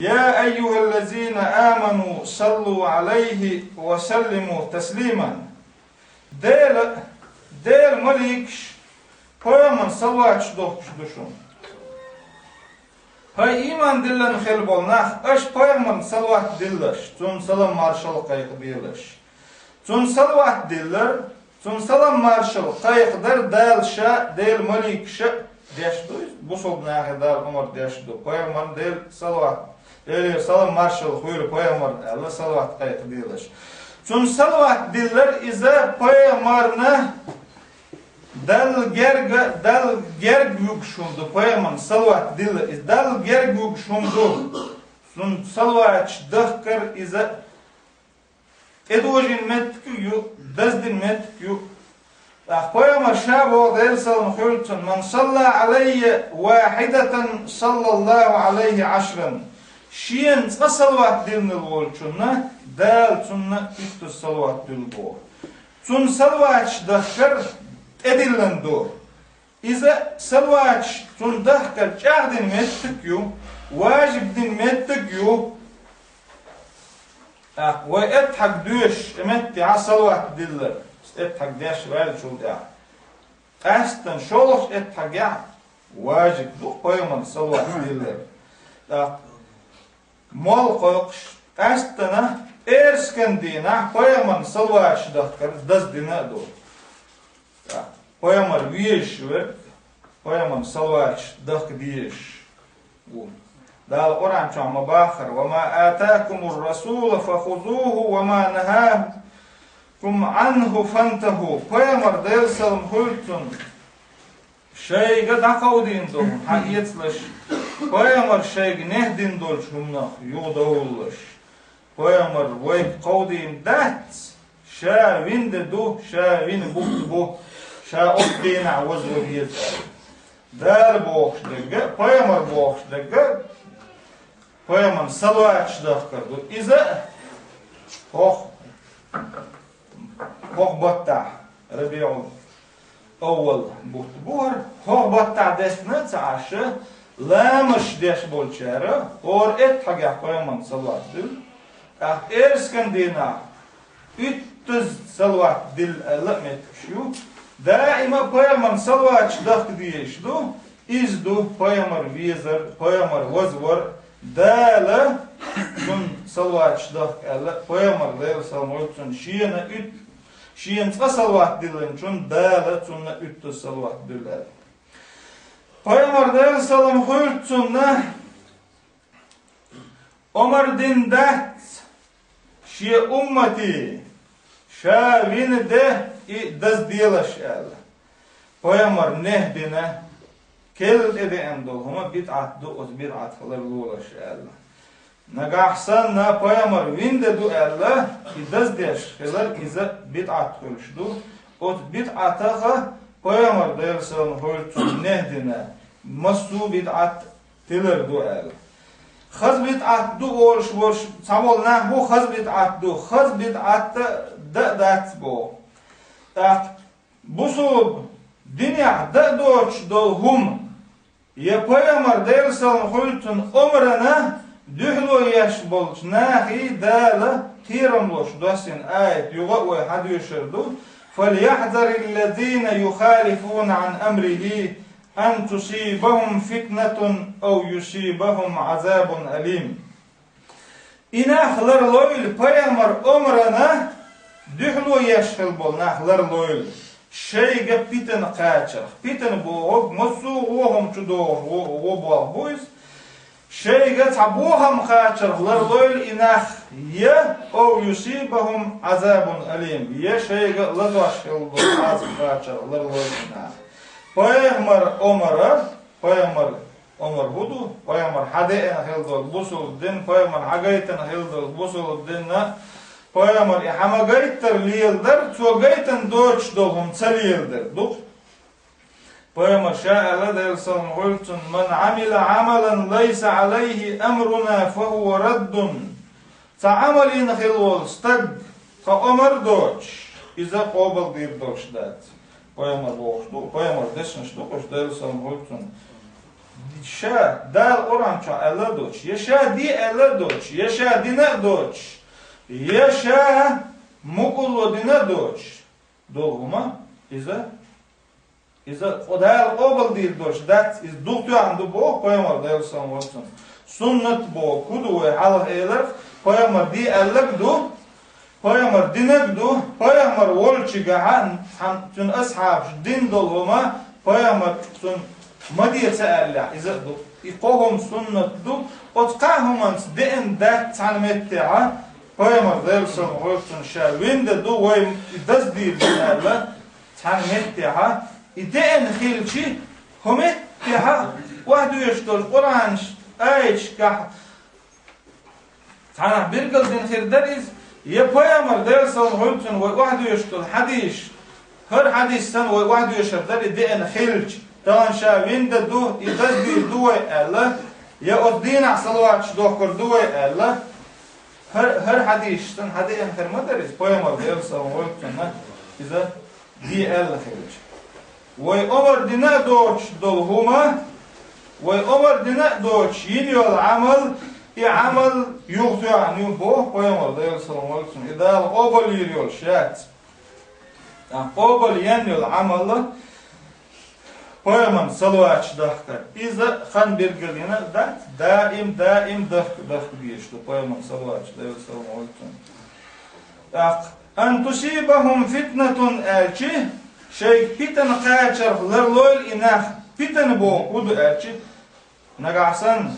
يا أيها الذين آمنوا صلوا عليه وسلموا تسليما. ديل مليكش Koyaman salvaç dokuşduşum. Hay iman dillen xel bolnaq, aş koyaman salvat diller, tun salam marşal qayıq diller. Tun salvat diller, tun salam marşal qayıqdır dalşa del malikşa deşdu. Bu sobnağı dar umar deşdu. Koyaman del salvat. Del salam marşal xuyur koyaman Allah salvat qayıq diller. Tun salvat diller iza koyamarna dal gerg yukşundu koyaman salvat dil dal gerg yukşundu sun salvaç dahkar iza edojin metku dazdin metku koyama şabo del salm khultun man salla alayya wahidatan sallallahu alayhi ashran şiyen salvat dilnil bolçunna dal sunna üstü salvat dil bo sun salvaç dahkar edillendo. İza salvaç tundahkar çağdin mettikyu, vacibdin mettikyu, ve ethak düş emetti ha salvat diller. Ethak deş vel çuldu ya. Astan şoluk ethak ya, vacib du koyman salvat diller. Mol koyuş, astana erskandina koyman salvaç dahkar dazdina do. Koyamar viyeş ver, koyamar salvaç dak diyeş. Dal Kur'an çama bakır ve ma atakumur rasul fahuzuhu ve ma nahakum anhu fantahu. Koyamar del salm hultun şeyge dakavdin do hayetleş. Koyamar şeyge nehdin dol şumna yudavulleş. Koyamar vay qavdin dat şavinde do şavin bu şa otdina vazur yeter. Dar boğuşdega, koyamar boğuşdega, koyamar salvaç dahkardu. İza hoh batta Rabiul Awwal buhar hoh batta desne çaşı lamış deş bolçara or et hagah koyamar salvaç dil. Erskandina 300 salvat dil alamet şu daima koyamar salvaç dak diyeşdu izdu koyamar vizar koyamar vazvar dala sun salvaç dak ala koyamar del salmoytun şiyen salvat dilin sun dala sunna 300 salvat dillar koyamar del salam hoytsunna Omar din dat şiye ummati şavin de daz diyelaş Allah. Koyamar nehdine kel eden dolhuma bid'at du uz bid'at falar lulaş Allah. Nagahsan na koyamar vinde du Allah daz deş falar iza bid'at kulşdu. Ot bid'ataha koyamar dersan holtun nehdine masu bid'at tiler du Allah. Khaz bid'at du olş samol na bu khaz bid'at du khaz bid'at dat bu. Bu sub dünya da doç dolhum yapayamar dersan hultun umrana dühlo yaş bolç nahi dala tiramloş dosin ayet yuga ve hadiyşirdu فَلْيَحْذَرِ الَّذ۪ينَ يُخَالِفُونَ عَنْ أَمْرِهِ أَنْ تُصِيبَهُمْ فِتْنَةٌ اَوْ يُصِيبَهُمْ عَذَابٌ أَلِيمٌ İnahlar loyl payamar umrana dühlo yaşıl bol nahlar loyl şeyge piten kaçır piten boğuk musu oğum çudoğur o bol buyuz şeyge tabuham kaçırlar loyl inah ya o yusibahum azabun alim ya şeyge lazvaşıl bol az kaçırlar loyl inah payamar Omar budu payamar hade'en hildol busul din payamar hagayten hildol busul dinna Koyamar hamagaytlar liyeldir, çoğaytan doç dolhum çaliyeldir. Duh. Koyamar şa'ala dersan hultun man amila amalan laysa alayhi emruna fehuve raddun. Ta amalin hilwol stag ta omar doç. İza qobal dir doç dat. Koyamar boğuşdu. Koyamar deşniş dokuş dersan hultun. şa dal orança Allah doç. Yaşa di Allah doç. Yaşa dina doç. Yaşa mukullu dina doç. Dolguma iza odal obal dir doç. That is duktu andu bo koyamar dal sam olsun. Sunnat bo kudu ve halq eler koyamar di Allah do. Koyamar dinak do. Koyamar wolçiga han tün ashab din dolguma koyamar tün مدير سأله إذا يقوم سنة دو أتقاهم أنت دين ده تعلمتها هاي مرضيل سنغوتن شاوين ده دو وين يدزدير بنالا تعلمتها يدين خيلشي همتها واحد يشتغل قرآن أيش كح تعلم بيرجل دين خير دريز يبقى مرضيل سنغوتن واحد يشتغل حديث هر حديث سن واحد يشتغل دين خيلش طبعا شاوين ده دو يدزدير دوي الله يا أدينا صلوات شدوكر دوي الله هر حديث تن حديث آخر مدرس بيامر ديال سووت كنا إذا دي الله خيرج وأمر دينا دوش دولهما وأمر دينا دوش ينيو العمل يعمل يغطي عنه بو بيامر ديال سووت كنا إذا القبل يريول شات القبل ينيو العمل Poyamam salvat dahkar. İza xan bergelina da daim dahk diyişdi. Poyamam salvat da salvatun. An tusibahum fitnatun elçi şey fitan qaçarlar lol inah fitan bo kudu elçi nagasan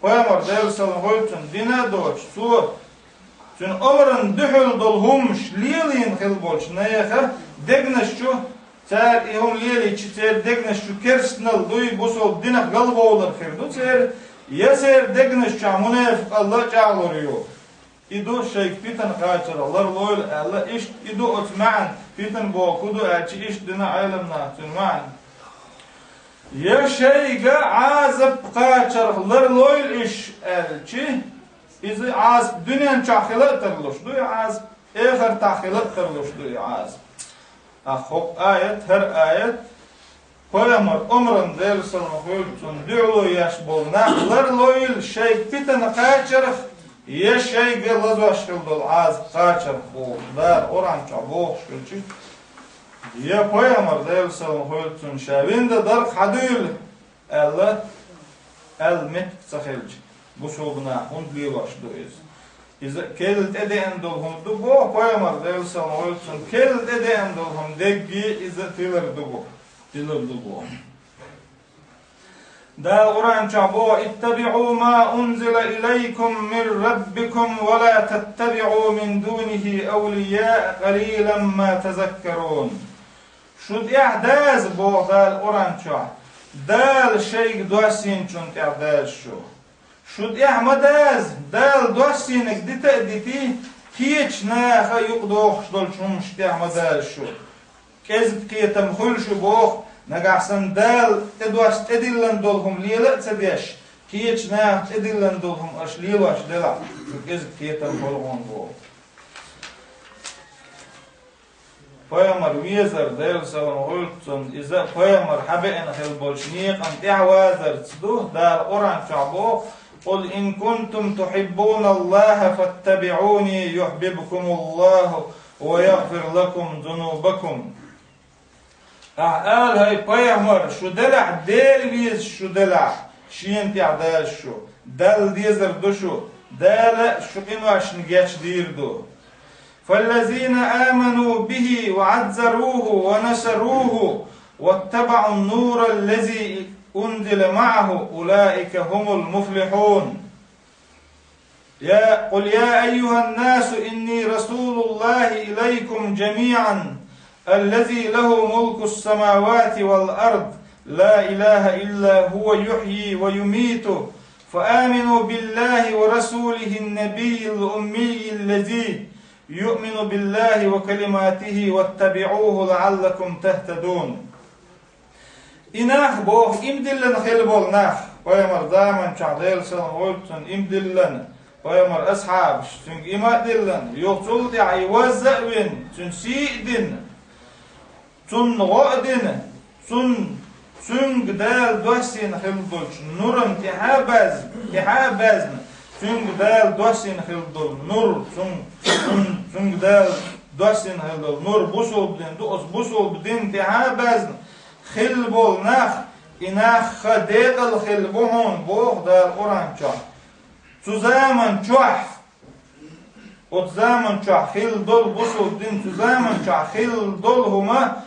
poyamar da salvatun dina doç su Çün ömrün dühül dolhumş lilin xilbolç nayaha degnaşçu Ser ihum liyeli çiter degnes şu kersnal duy busol dinak galba olur xirdu ser yeser degnes çamune Allah çağırıyor. İdu şeyh fitan qaçır Allah loyl Allah iş idu otman fitan bo kudu elçi iş dina alemna tülman. Ya şeyga azab qaçır Allah loyl iş elçi izi az dünyan çaxilat tırlışdu az ehir taxilat tırlışdu az. Ahok ayet her ayet koyamar umrun dersin huytun diulu yaş bolnaqlar loyil şey fitan qaçırıq ya şey gelazvaşkıldıl az qaçırıq boğlar oranca boğuşkılçı ya koyamar dersin huytun şavinde dar hadül Allah el-met saxilç bu soğuna hundli başlıyız İza kelt eden dolhum dugo poyamar delsan olsun kelt eden dolhum deggi iza tiler dugo da Kur'an çabo ittabi'u ma unzila ilaykum min rabbikum ve la tattabi'u min dunihi awliya qalilan ma tezekkerun şud ihdaz bo dal Kur'an çabo dal şey dosin çunt ihdaz şu Şud ihmadaz dal dossinek diti hiç naha yuqdoq dolçum ihmadaz şu kez qiyatam khul şu boq nagahsan dal edwas edillan dolhum lila tsadesh hiç nah edillan dolhum ashlil wash dela kez qiyatam bolgon bo Poyamar wiezer del salam hultun iza poyamar haben khil bolshniq am ihwazar tsdu dal oran chabo قل إن كنتم تحبون الله فاتبعوني يحببكم الله ويغفر لكم ذنوبكم قال هاي بيامر شو دلع دير بيز شو دلع شين تعداش شو دل ديزر دو شو دل شو إنواش نجاش دير دو فالذين آمنوا به وعزروه ونشروه واتبعوا النور الذي أنزل معه أولئك هم المفلحون قل يا أيها الناس إني رسول الله إليكم جميعا الذي له ملك السماوات والأرض لا إله إلا هو يحيي ويميت فآمنوا بالله ورسوله النبي الأمي الذي يؤمن بالله وكلماته واتبعوه لعلكم تهتدون İnah boh imdillen xilbol nah Poyamar zaman çağdayl salam olsun imdillen Poyamar ashab çünkü imadillen yoksul di'i vazza'vin tün si'din tün ga'din tün Çünkü del dosin hildolç nurun tihabazn çünkü del dosin hildol nur çünkü del dosin hildol nur busul bidin dos busul bidin tihabazn hilbol nach inach khadegel hilbuhun boh del orança zusammen çuah ot zaman çuah hildol busul bidin zusammen çuah hildol huma